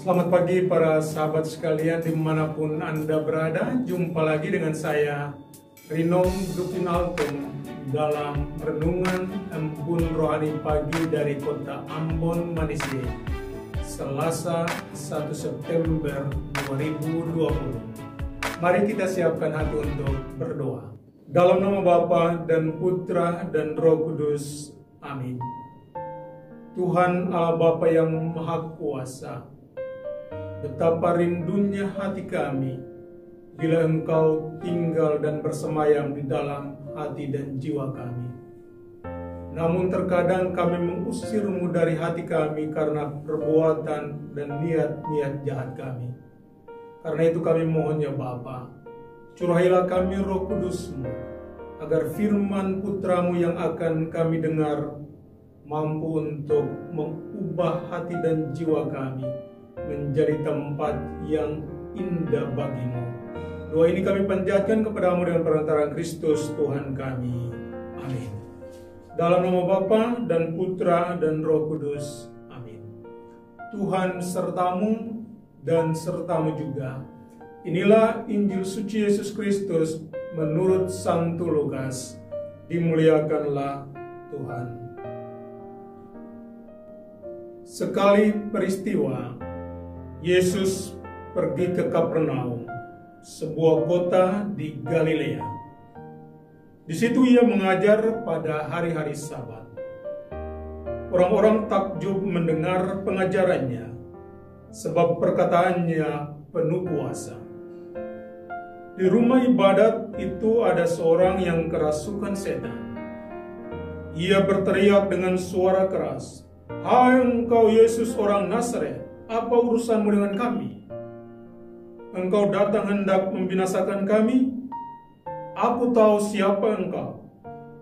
Selamat pagi para sahabat sekalian dimanapun Anda berada. Jumpa lagi dengan saya Rinom Dupinaltum dalam Renungan Embun Rohani Pagi dari Kota Ambon, Manisye, Selasa 1 September 2020. Mari kita siapkan hati untuk berdoa. Dalam nama Bapa dan Putra dan Roh Kudus. Amin. Tuhan Allah Bapa yang Maha Kuasa, betapa rindunya hati kami bila Engkau tinggal dan bersemayam di dalam hati dan jiwa kami. Namun terkadang kami mengusir-Mu dari hati kami karena perbuatan dan niat-niat jahat kami. Karena itu kami mohon ya Bapa, curahilah kami Roh Kudus-Mu, agar firman Putra-Mu yang akan kami dengar mampu untuk mengubah hati dan jiwa kami menjadi tempat yang indah bagi-Mu. Doa ini kami panjatkan kepada-Mu dengan perantaraan Kristus Tuhan kami. Amin. Dalam nama Bapa dan Putra dan Roh Kudus. Amin. Tuhan sertamu dan sertamu juga. Inilah Injil suci Yesus Kristus menurut Santo Lukas. Dimuliakanlah Tuhan. Sekali peristiwa, Yesus pergi ke Kapernaum, sebuah kota di Galilea. Di situ ia mengajar pada hari-hari Sabat. Orang-orang takjub mendengar pengajarannya, sebab perkataannya penuh kuasa. Di rumah ibadat itu ada seorang yang kerasukan setan. Ia berteriak dengan suara keras, "Hai engkau Yesus orang Nazaret, apa urusanmu dengan kami? Engkau datang hendak membinasakan kami? Aku tahu siapa engkau.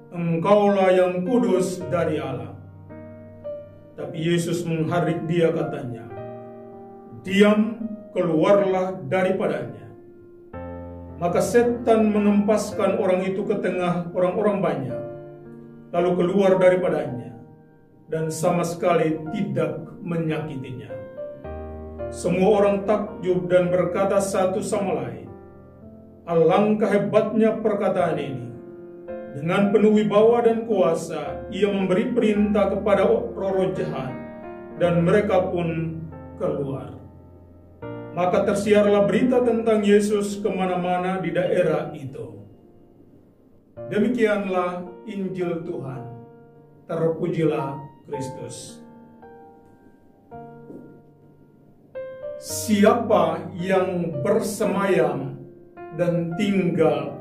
Engkaulah yang kudus dari Allah." Tapi Yesus mengharik dia, katanya, "Diam, keluarlah daripadanya." Maka setan mengempaskan orang itu ke tengah orang-orang banyak, lalu keluar daripadanya, dan sama sekali tidak menyakitinya. Semua orang takjub dan berkata satu sama lain, "Alangkah hebatnya perkataan ini. Dengan penuh wibawa dan kuasa, ia memberi perintah kepada roh-roh jahat, dan mereka pun keluar." Maka tersiarlah berita tentang Yesus kemana-mana di daerah itu. Demikianlah Injil Tuhan. Terpujilah Kristus. Siapa yang bersemayam dan tinggal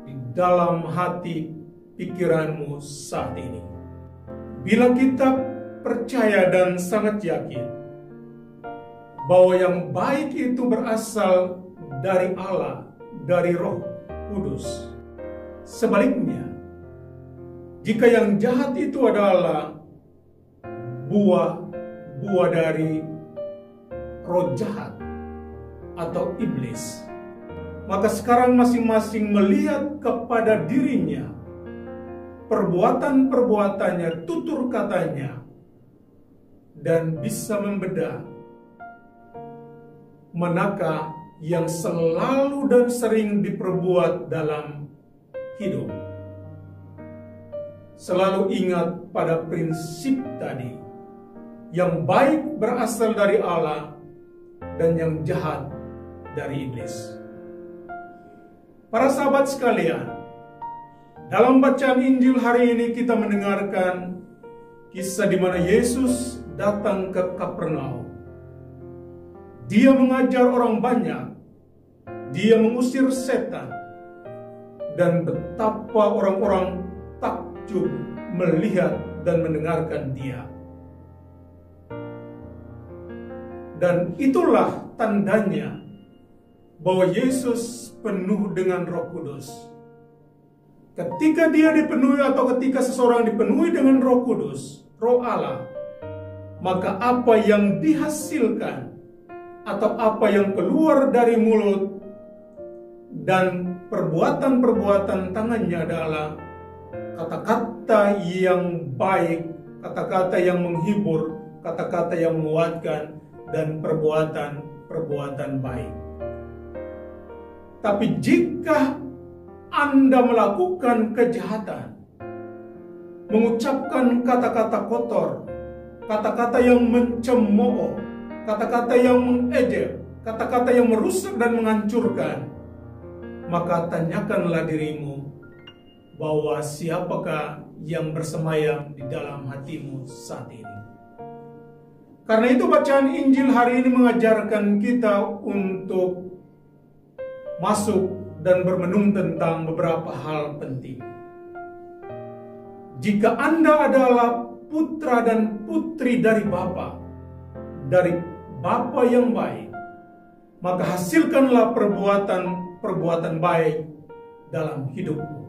di dalam hati pikiranmu saat ini? Bila kita percaya dan sangat yakin bahwa yang baik itu berasal dari Allah, dari Roh Kudus. Sebaliknya, jika yang jahat itu adalah buah dari roh jahat atau iblis, maka sekarang masing-masing melihat kepada dirinya, perbuatan-perbuatannya, tutur katanya, dan bisa membedah manakah yang selalu dan sering diperbuat dalam hidup. Selalu ingat pada prinsip tadi, yang baik berasal dari Allah dan yang jahat dari iblis. Para sahabat sekalian, dalam bacaan Injil hari ini kita mendengarkan kisah di mana Yesus datang ke Kapernaum. Dia mengajar orang banyak, dia mengusir setan, dan betapa orang-orang takjub melihat dan mendengarkan dia. Dan itulah tandanya bahwa Yesus penuh dengan Roh Kudus. Ketika dia dipenuhi atau ketika seseorang dipenuhi dengan Roh Kudus, Roh Allah, maka apa yang dihasilkan atau apa yang keluar dari mulut dan perbuatan-perbuatan tangannya adalah kata-kata yang baik, kata-kata yang menghibur, kata-kata yang menguatkan, dan perbuatan-perbuatan baik. Tapi jika Anda melakukan kejahatan, mengucapkan kata-kata kotor, kata-kata yang mencemooh, kata-kata yang mengejek, kata-kata yang merusak dan menghancurkan, maka tanyakanlah dirimu bahwa siapakah yang bersemayam di dalam hatimu saat ini. Karena itu bacaan Injil hari ini mengajarkan kita untuk masuk dan bermenung tentang beberapa hal penting. Jika Anda adalah putra dan putri dari Bapa yang baik, maka hasilkanlah perbuatan baik dalam hidupmu.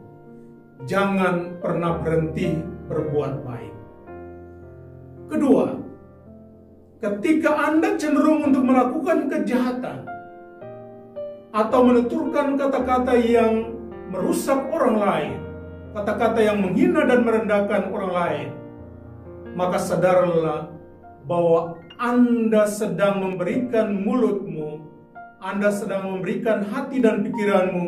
Jangan pernah berhenti berbuat baik. Kedua, ketika Anda cenderung untuk melakukan kejahatan atau menuturkan kata-kata yang merusak orang lain, kata-kata yang menghina dan merendahkan orang lain, maka sadarlah bahwa Anda sedang memberikan mulutmu, Anda sedang memberikan hati dan pikiranmu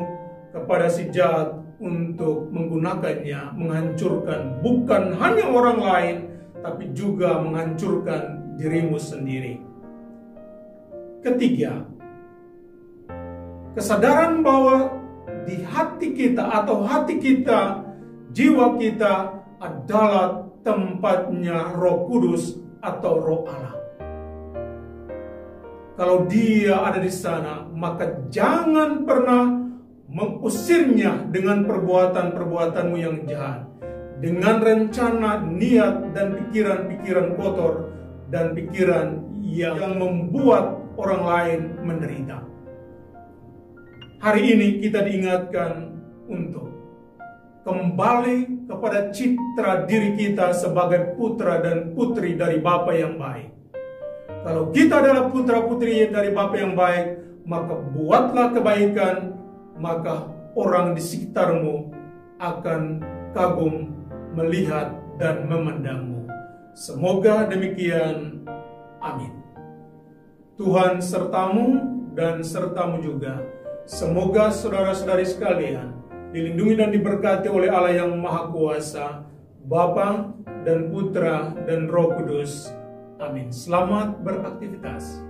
kepada si jahat untuk menggunakannya menghancurkan bukan hanya orang lain, tapi juga menghancurkan dirimu sendiri. Ketiga, kesadaran bahwa di hati kita atau hati kita, jiwa kita adalah tempatnya Roh Kudus atau Roh Allah. Kalau Dia ada di sana, maka jangan pernah mengusirnya dengan perbuatan-perbuatanmu yang jahat, dengan rencana, niat, dan pikiran-pikiran kotor, dan pikiran yang membuat orang lain menderita. Hari ini kita diingatkan untuk kembali kepada citra diri kita sebagai putra dan putri dari Bapa yang baik. Kalau kita adalah putra-putri dari Bapa yang baik, maka buatlah kebaikan, maka orang di sekitarmu akan kagum melihat dan memandangmu. Semoga demikian. Amin. Tuhan sertamu dan sertamu juga. Semoga saudara-saudari sekalian dilindungi dan diberkati oleh Allah yang Maha Kuasa, Bapa dan Putra dan Roh Kudus. Amin. Selamat beraktivitas.